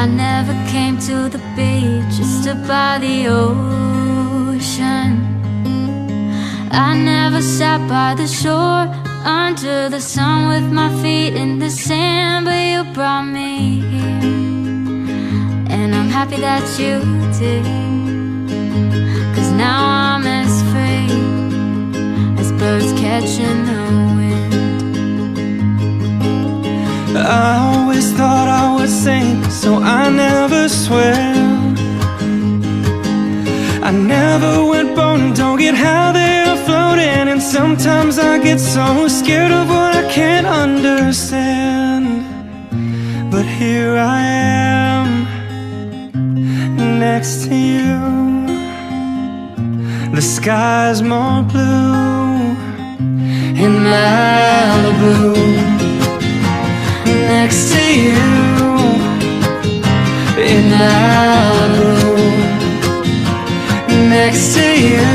I never came to the beach just to by the ocean. I never sat by the shore under the sun with my feet in the sand. But you brought me here, and I'm happy that you did. 'Cause now I'm as free as birds catching the wind. I always thought I would sink, so I never swam. I never went boating, don't get how they're floating. And sometimes I get so scared of what I can't understand. But here I am, next to you. The sky's more blue in Malibu. Next to you in Malibu. Next to you.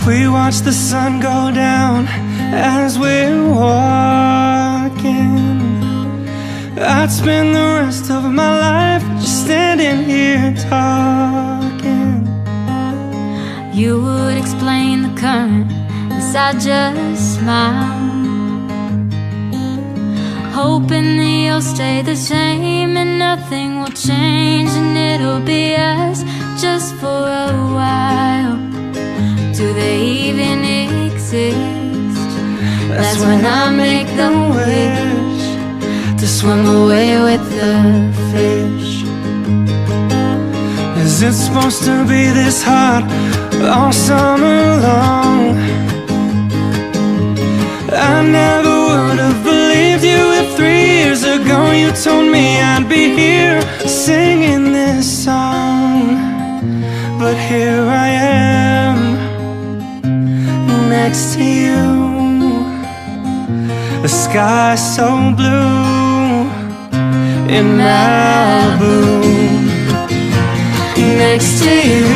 We watch the sun go down as we're walking. I'd spend the rest of my life just standing here talking. You would explain the current as I just smile, hoping that you'll stay the same and nothing will change, and it'll be us just for a while. Do they even exist? That's when I make the wish to swim away with the fish. Is it supposed to be this hot all summer long? I never would have believed you if 3 years ago you told me I'd be here singing this song. But here I am, next to you. The sky's so blue in Malibu. Next to you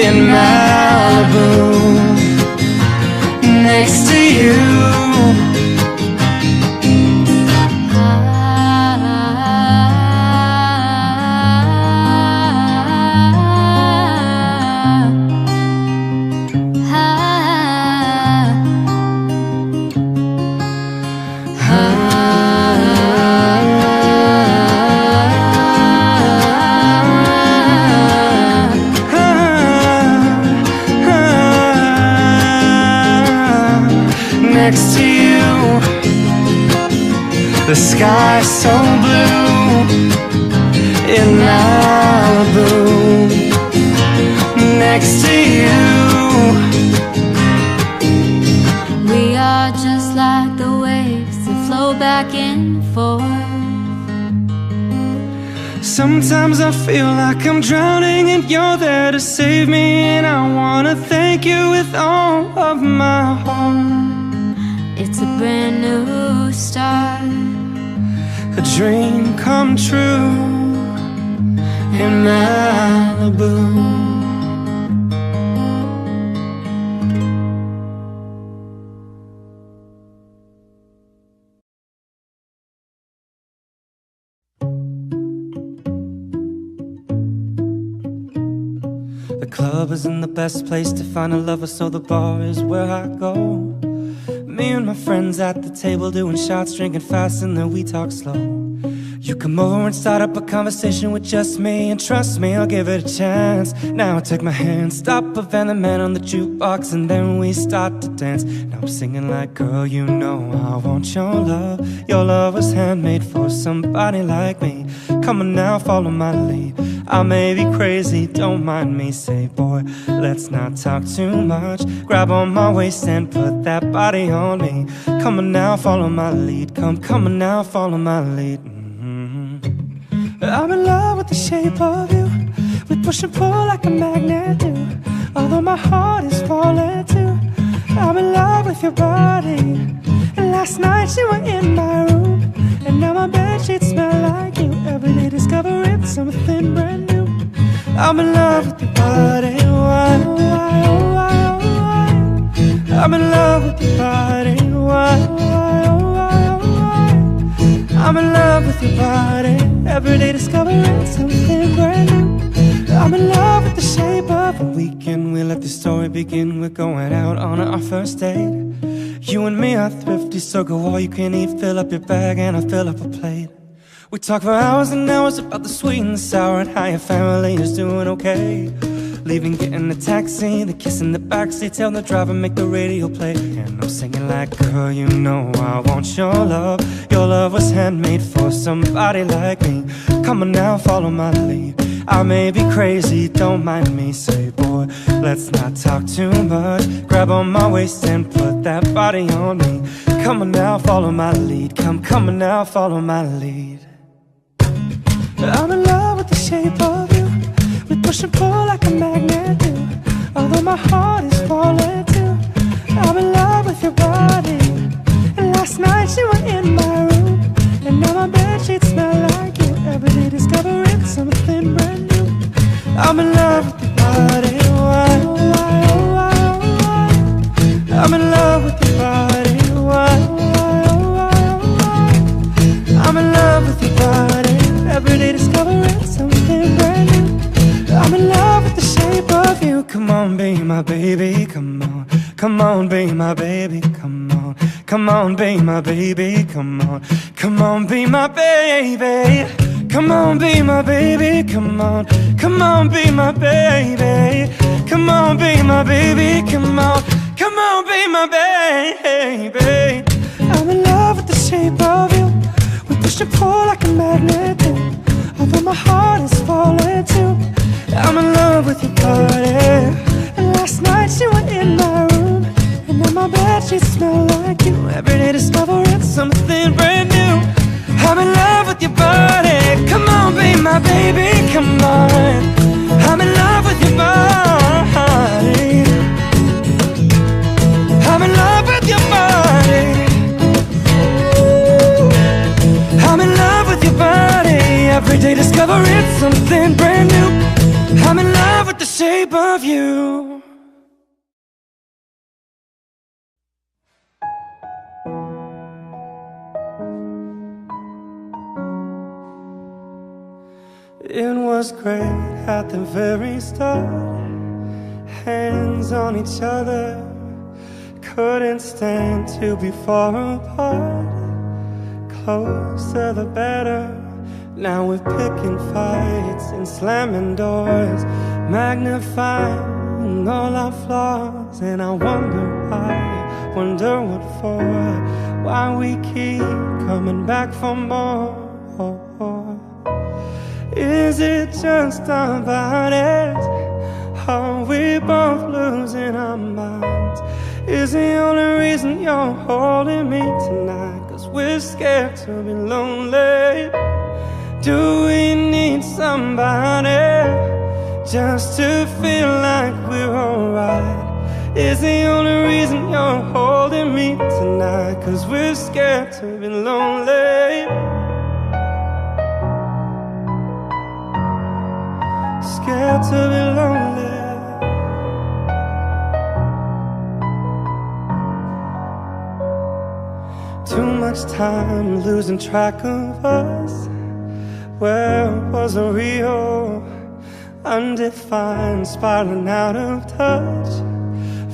in Malibu. Next to you. Next to you. The sky's so blue in Malibu. Next to you. We are just like the waves that flow back and forth. Sometimes I feel like I'm drowning and you're there to save me, and I wanna thank you with all of my heart. It's a brand new start, A dream come true in Malibu. The club isn't the best place to find a lover, so the bar is where I go. Me and my friends at the table doing shots, drinking fast, and then we talk slow. You come over and start up a conversation with just me, and trust me, I'll give it a chance. Now I take my hand, stop a Van the Man on the jukebox, and then we start to dance. Now I'm singing like, girl, you know I want your love. Your love was handmade for somebody like me. Come on now, follow my lead. I may be crazy, don't mind me. Say, boy, let's not talk too much. Grab on my waist and put that body on me. Come on now, follow my lead. Come on now, follow my lead. I'm in love with the shape of you. We push and pull like a magnet do. Although my heart is falling too, I'm in love with your body. And last night you were in my room, and now my bedsheets smell like you. Every day discovering something brand new. I'm in love with your body. Why, why, why, why? I'm in love with your body. Why, why, why, why? I'm in love with your body. Every day discovering something brand new. I'm in love with the shape of a weekend. We let the story begin. We're going out on our first date. You and me are thrifty, so go all you can eat. Fill up your bag and I'll fill up a plate. We talk for hours and hours about the sweet and the sour and how your family is doing okay. Leaving, getting the taxi, the kiss in the backseat, tell the driver make the radio play. And I'm singing like, girl, you know I want your love. Your love was handmade for somebody like me. Come on now, follow my lead. I may be crazy, don't mind me. Say, boy, let's not talk too much. Grab on my waist and put that body on me. Come on now, follow my lead. Come on now, follow my lead. I'm in love with the shape of you. We push and pull like a magnet do. Although my heart is falling too. I'm in love with your body. And last night you were in my room, and now my bedsheets smell like you. Every day discovering something brand new. I'm in love with your body. Why, why, why, why? I'm in love with your body. Why, why, why, why? I'm in love with your body. Every day discovering something brand new. I'm in love with the shape of you. Come on, be my baby, come on. Come on, be my baby, come on. Come on, be my baby, come on. Come on, be my baby. Come on, be my baby, come on. Come on, be my baby. Come on, be my baby, come on. Come on, be my baby. I'm in love with the shape of you. We push and pull like a magnet do. Although my heart is falling too. I'm in love with your body. And last night you were in my room, and now my bedsheets smell like you. Every day discovering something brand new. I'm in love with your body. Come on, be my baby, come on. I'm in love with your body. I'm in love with your body. I'm in love with your body. Every day discovering something brand new. I'm in love with the shape of you. It was great at the very start. Hands on each other, couldn't stand to be far apart. Closer the better. Now we're picking fights and slamming doors, magnifying all our flaws. And I wonder why, wonder what for, why we keep coming back for more. Is it just our bodies? Are we both losing our minds? Is the only reason you're holding me tonight 'cause we're scared to be lonely? Do we need somebody just to feel like we're alright? Is the only reason you're holding me tonight 'cause we're scared to be lonely? Scared to be lonely. Too much time losing track of us. Where was the real? Undefined, spiraling out of touch.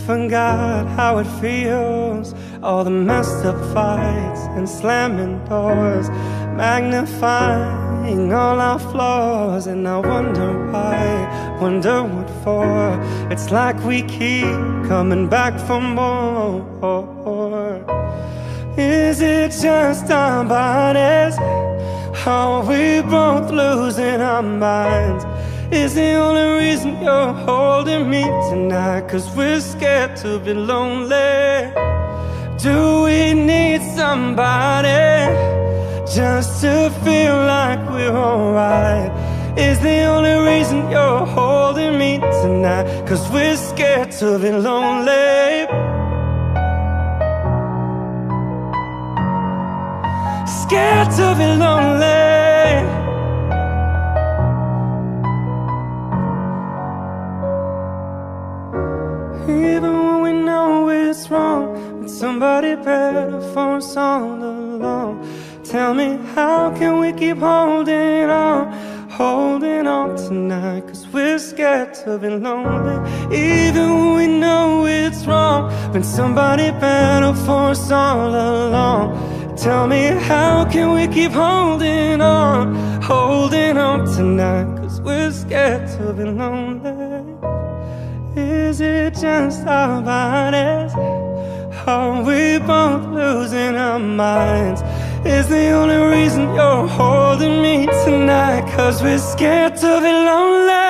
Forgot how it feels. All the messed up fights and slamming doors, magnifying all our flaws. And I wonder why, wonder what for. It's like we keep coming back for more. Is it just our bodies? Are we both losing our minds? Is the only reason you're holding me tonight 'cause we're scared to be lonely? Do we need somebody just to feel like we're alright? Is the only reason you're holding me tonight 'cause we're scared to be lonely? Scared to be lonely. Even when we know it's wrong, but somebody better for us all along. Tell me, how can we keep holding on tonight? 'Cause we're scared to be lonely. Even when we know it's wrong, but somebody better for us all along. Tell me, how can we keep holding on tonight? 'Cause we're scared to be lonely. Is it just our bodies? Are we both losing our minds? Is the only reason you're holding me tonight 'cause we're scared to be lonely?